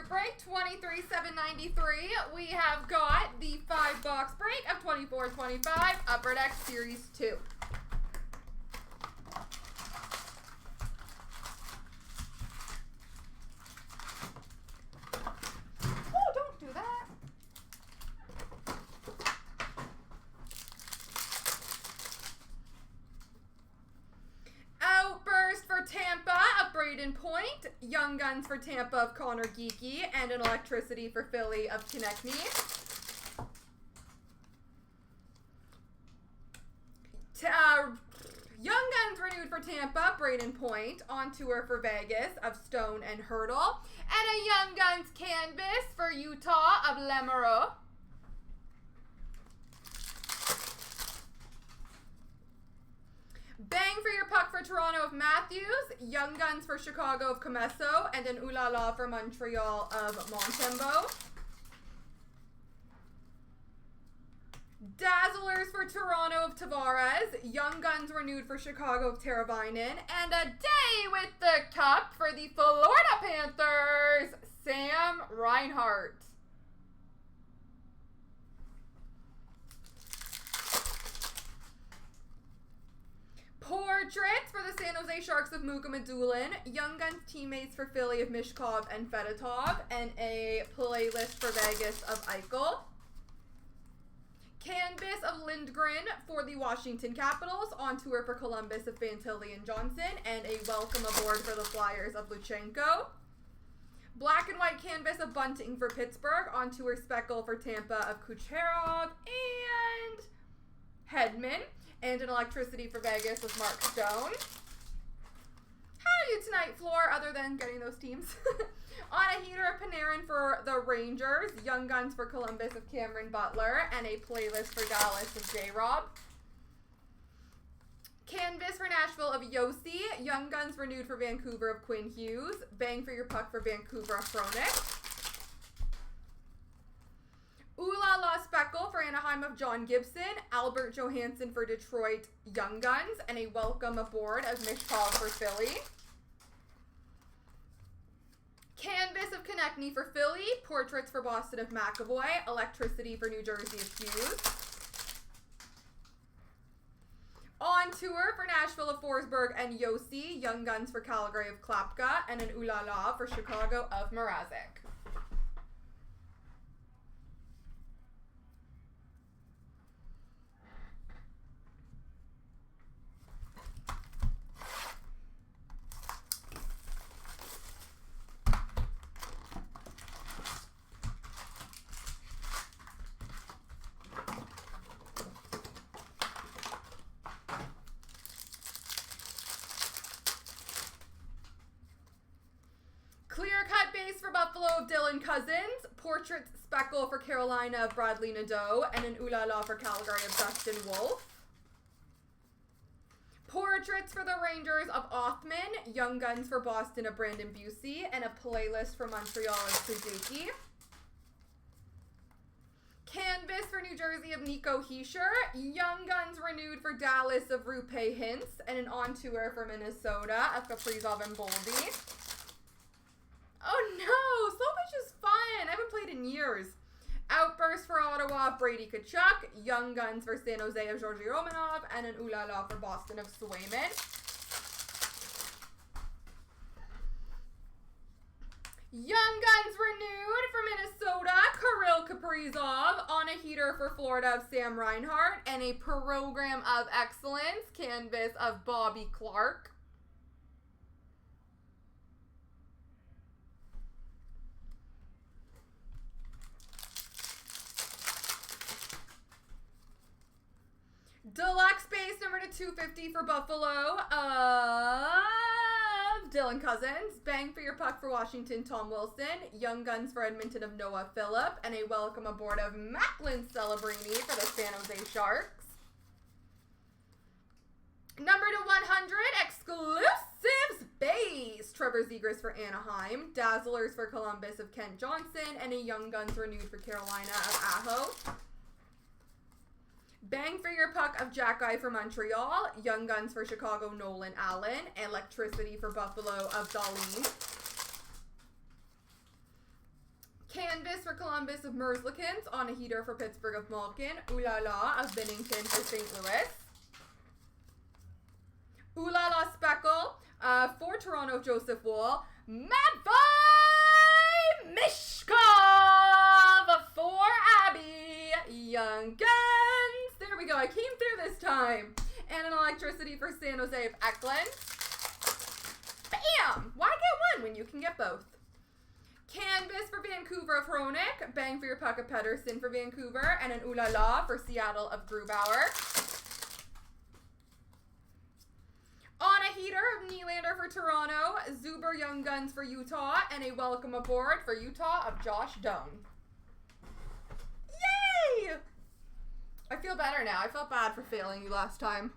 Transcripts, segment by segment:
group break, 23,793. We have got the 5-box break of 24-25, Upper Deck Series 2. Oh, don't do that. Outburst for Tampa of Braden Point, Young Guns for Tampa of Connor Geeky, and an Electricity for Philly of Konechny. Young Guns renewed for Tampa, Braden Point, on tour for Vegas of Stone and Hurdle, and a Young Guns canvas for Utah of Lemereau. Bang for your puck for Toronto of Matthews, Young Guns for Chicago of Comesso, and an Ooh La La for Montreal of Montembeau. Dazzlers for Toronto of Tavares, Young Guns renewed for Chicago of Teravainen, and a day with the cup for the Florida Panthers, Sam Reinhart. Portraits for the San Jose Sharks of Muka Medulin, Young Guns teammates for Philly of Mishkov and Fedotov, and a playlist for Vegas of Eichel. Canvas of Lindgren for the Washington Capitals, on tour for Columbus of Fantilli and Johnson, and a welcome aboard for the Flyers of Luchenko. Black and white canvas of Bunting for Pittsburgh, on tour speckle for Tampa of Kucherov and Hedman, and an Electricity for Vegas with Mark Stone. How are you tonight, Floor, other than getting those teams? On a heater of Panarin for the Rangers, Young Guns for Columbus of Cameron Butler, and a playlist for Dallas of J-Rob. Canvas for Nashville of Yossi, Young Guns renewed for Vancouver of Quinn Hughes, Bang for your puck for Vancouver of Fronek. Ooh La La Speckle for Anaheim of John Gibson, Albert Johansson for Detroit Young Guns, and a welcome aboard of Mishkov for Philly. Canvas of Konechny for Philly, portraits for Boston of McAvoy, Electricity for New Jersey of Hughes. On tour for Nashville of Forsberg and Yossi, Young Guns for Calgary of Klapka, and an Ooh La La for Chicago of Mrazek. Clear cut base for Buffalo of Dylan Cousins, portraits speckle for Carolina of Bradley Nadeau, and an Ooh La La for Calgary of Dustin Wolf. Portraits for the Rangers of Othman, Young Guns for Boston of Brandon Busey, and a playlist for Montreal of Suzuki. Canvas for New Jersey of Nico Hischier, Young Guns renewed for Dallas of Rupe Hintz, and an on tour for Minnesota of Kaprizov and Boldy. Oh no, Slow Pitch is fun. I haven't played in years. Outburst for Ottawa of Brady Tkachuk, Young Guns for San Jose of Georgi Romanov, and an Ooh La La for Boston of Swayman. Young Guns renewed for Minnesota, Kirill Kaprizov, on a heater for Florida of Sam Reinhart, and a Program of Excellence canvas of Bobby Clark. Deluxe base number to 250 for Buffalo of Dylan Cousins. Bang for your puck for Washington, Tom Wilson. Young Guns for Edmonton of Noah Phillip. And a welcome aboard of Macklin Celebrini for the San Jose Sharks. Number to 100, exclusives base. Trevor Zegras for Anaheim. Dazzlers for Columbus of Kent Johnson. And a Young Guns renewed for Carolina of Aho. Bang for your puck of Jack Guy for Montreal, Young Guns for Chicago, Nolan Allen, Electricity for Buffalo of Darlene. Canvas for Columbus of Merzlikins on a heater for Pittsburgh of Malkin. Ooh La La of Binnington for St. Louis. Ooh La La Speckle for Toronto of Joseph Wool. Matvei Mishkov for Abby. Young Guns. There we go. I came through this time. And an electricity for San Jose of Eklund. Bam! Why get one when you can get both? Canvas for Vancouver of Hronik. Bang for your puck of Pedersen for Vancouver. And an Ooh La La for Seattle of Grubauer. On a heater of Nylander for Toronto. Zuber Young Guns for Utah. And a welcome aboard for Utah of Josh Doan. Yay! I feel better now. I felt bad for failing you last time.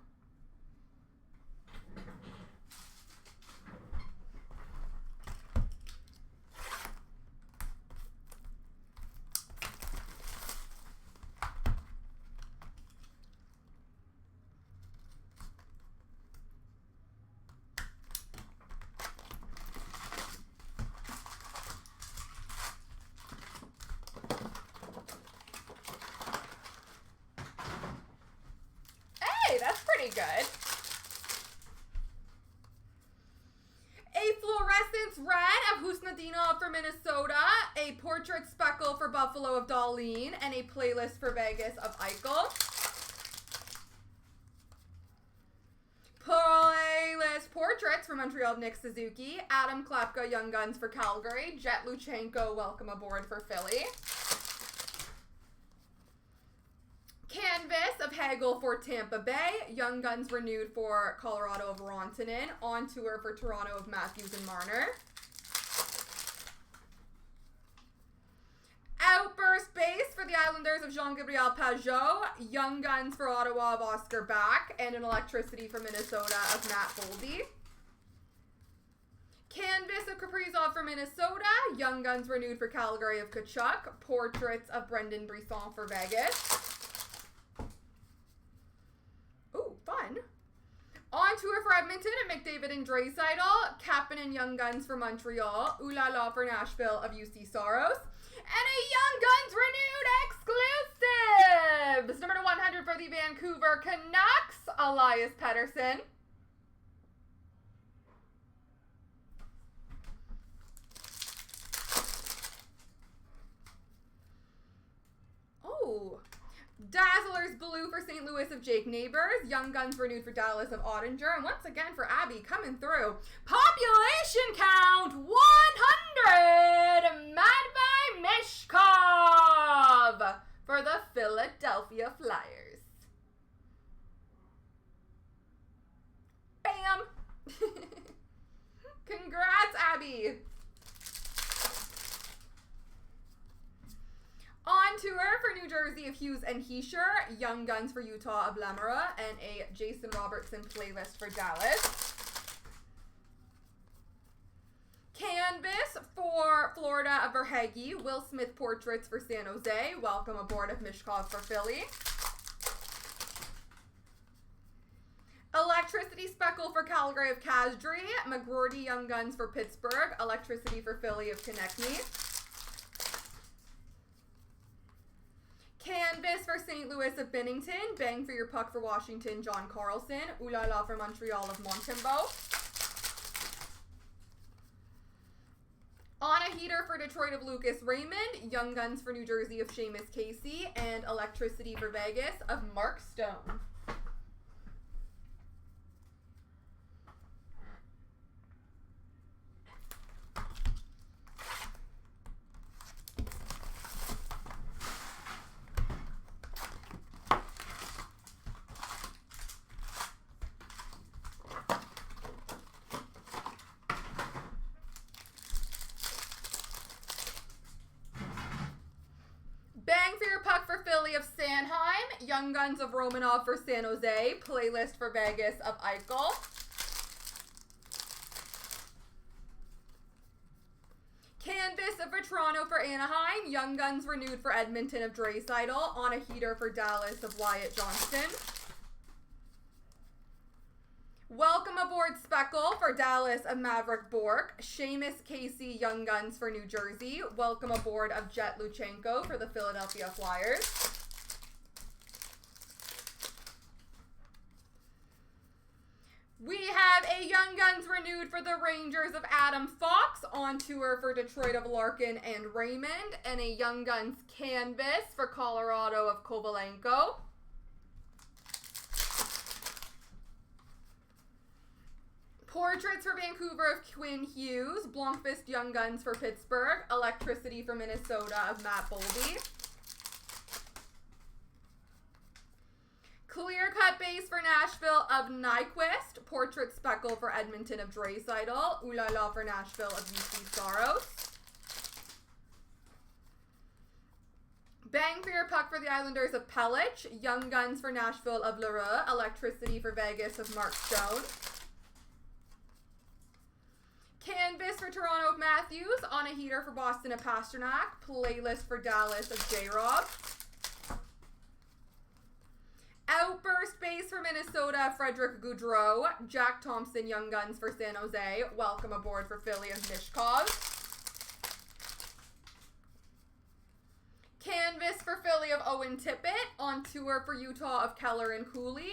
That's pretty good. A fluorescence red of Husnadinov for Minnesota, a portrait speckle for Buffalo of Dahlin, and a playlist for Vegas of Eichel. Playlist portraits for Montreal of Nick Suzuki, Adam Klapka Young Guns for Calgary, Jet Luchenko welcome aboard for Philly. Canvas of Hagel for Tampa Bay. Young Guns renewed for Colorado of Rantanen. On tour for Toronto of Matthews and Marner. Outburst base for the Islanders of Jean-Gabriel Pajot. Young Guns for Ottawa of Oscar Back. And an electricity for Minnesota of Matt Boldy. Canvas of Kaprizov for Minnesota. Young Guns renewed for Calgary of Kachuk. Portraits of Brendan Brisson for Vegas. Ooh, fun. On tour for Edmonton and McDavid and Draisaitl. Kapanen and Young Guns for Montreal. Ooh La La for Nashville of UC Soros. And a Young Guns renewed exclusives. Number 100 for the Vancouver Canucks, Elias Pettersson. Oh. Dazzlers Blue for St. Louis of Jake Neighbors. Young Guns renewed for Dallas of Ottinger. And once again for Abby coming through. Population count 100. Matvei Mishkov for the Philadelphia Flyers. Bam. Congrats, Abby. On tour for New Jersey of Hughes and Heischer, Young Guns for Utah of Lemera, and a Jason Robertson playlist for Dallas. Canvas for Florida of Verhage, Will Smith portraits for San Jose, welcome aboard of Mishkov for Philly. Electricity speckle for Calgary of Kasdry, McGroarty Young Guns for Pittsburgh, electricity for Philly of Konechny. Canvas for St. Louis of Binnington. Bang for your puck for Washington, John Carlson. Ooh La La for Montreal of Montembeault. On a heater for Detroit of Lucas Raymond. Young Guns for New Jersey of Seamus Casey. And electricity for Vegas of Mark Stone. Bang for your puck for Philly of Sanheim. Young Guns of Romanov for San Jose. Playlist for Vegas of Eichel. Canvas of Toronto for Anaheim. Young Guns renewed for Edmonton of Draisaitl. On a heater for Dallas of Wyatt Johnston. Welcome aboard Speckle for Dallas of Maverick Bork. Seamus Casey Young Guns for New Jersey. Welcome aboard of Jet Luchenko for the Philadelphia Flyers. We have a Young Guns renewed for the Rangers of Adam Fox, on tour for Detroit of Larkin and Raymond, and a Young Guns canvas for Colorado of Kovalenko. Portraits for Vancouver of Quinn Hughes, Blomqvist Young Guns for Pittsburgh, Electricity for Minnesota of Matt Boldy. Clear cut base for Nashville of Nyquist, Portrait Speckle for Edmonton of Draisaitl, Ooh La La for Nashville of UC Saros. Bang for your puck for the Islanders of Pellich, Young Guns for Nashville of Leroux, Electricity for Vegas of Mark Stone. Canvas for Toronto of Matthews, on a heater for Boston of Pasternak, Playlist for Dallas of J-Rob. Outburst base for Minnesota, Frederick Goudreau. Jack Thompson Young Guns for San Jose. Welcome aboard for Philly of Mishkov. Canvas for Philly of Owen Tippett. On tour for Utah of Keller and Cooley.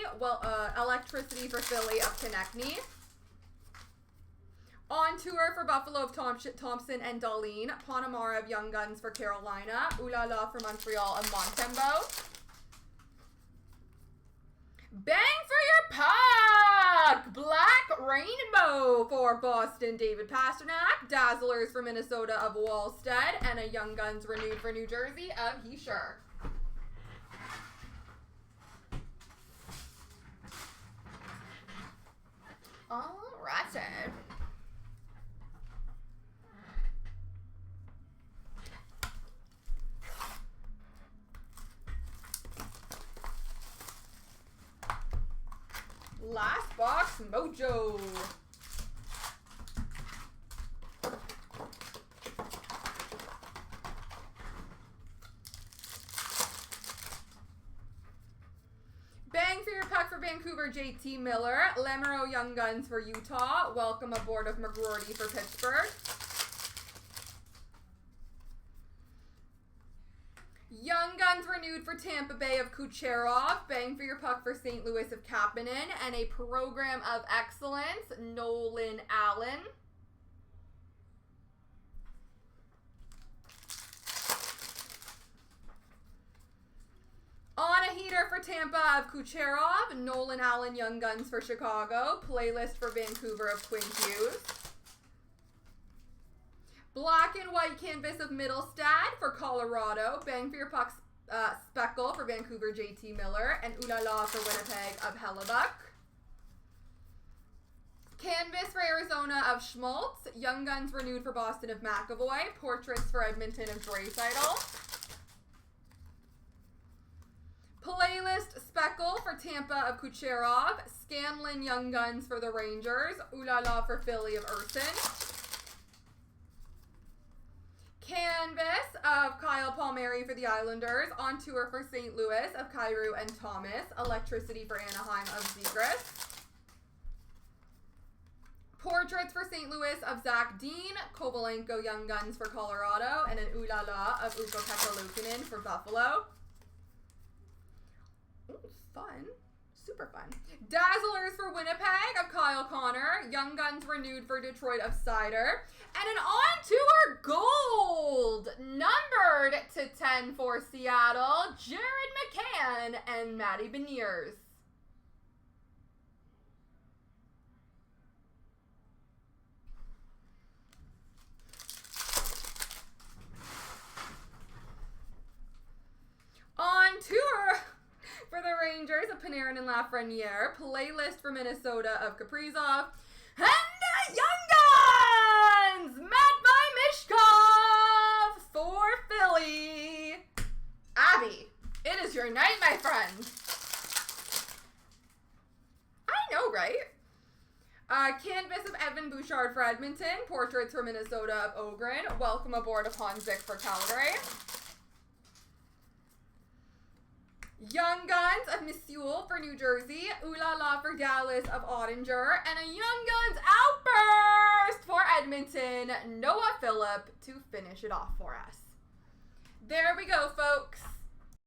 Electricity for Philly of Konechny. On tour for Buffalo of Thompson and Darlene. Panamara of Young Guns for Carolina. Ooh La La for Montreal of Montembeau. Bang for your puck! Black Rainbow for Boston, David Pasternak. Dazzlers for Minnesota of Wallstead. And a Young Guns renewed for New Jersey of Heischer. Alrighty. Last box mojo. Bang for your puck for Vancouver, JT Miller. Lamoureux Young Guns for Utah. Welcome aboard of McGroarty for Pittsburgh. Young Guns renewed for Tampa Bay of Kucherov. Bang for your puck for St. Louis of Kapanen. And a Program of Excellence, Nolan Allen. On a heater for Tampa of Kucherov. Nolan Allen Young Guns for Chicago. Playlist for Vancouver of Quinn Hughes. Black and white canvas of Middlestad for Colorado. Bang for your puck Speckle for Vancouver, JT Miller. And Ooh La La for Winnipeg of Hellebuck. Canvas for Arizona of Schmaltz. Young Guns renewed for Boston of McAvoy. Portraits for Edmonton of Draisaitl. Playlist Speckle for Tampa of Kucherov. Scanlon Young Guns for the Rangers. Ooh La La for Philly of Urson. Canvas of Kyle Palmieri for the Islanders. On tour for St. Louis of Kyrou and Thomas. Electricity for Anaheim of Zegras. Portraits for St. Louis of Zach Dean. Kovalenko Young Guns for Colorado. And an Ooh La La of Ukko-Pekka Luukkonen for Buffalo. Ooh, fun. Super fun. Dazzlers for Winnipeg of Kyle Connor. Young Guns renewed for Detroit of Sider. And an on-tour gold numbered to 10 for Seattle, Jared McCann and Matty Beniers. On tour for the Rangers of Panarin and Lafreniere. Playlist for Minnesota of Kaprizov. And Young Guns! Matt by Mishkov for Philly. Abby, it is your night, my friend. I know, right? Canvas of Evan Bouchard for Edmonton. Portraits for Minnesota of Ogren. Welcome aboard of Hanzik for Calgary. Young Guns of Missoula for New Jersey, Ooh La La for Dallas of Ottinger, and a Young Guns outburst for Edmonton, Noah Phillip, to finish it off for us. There we go, folks.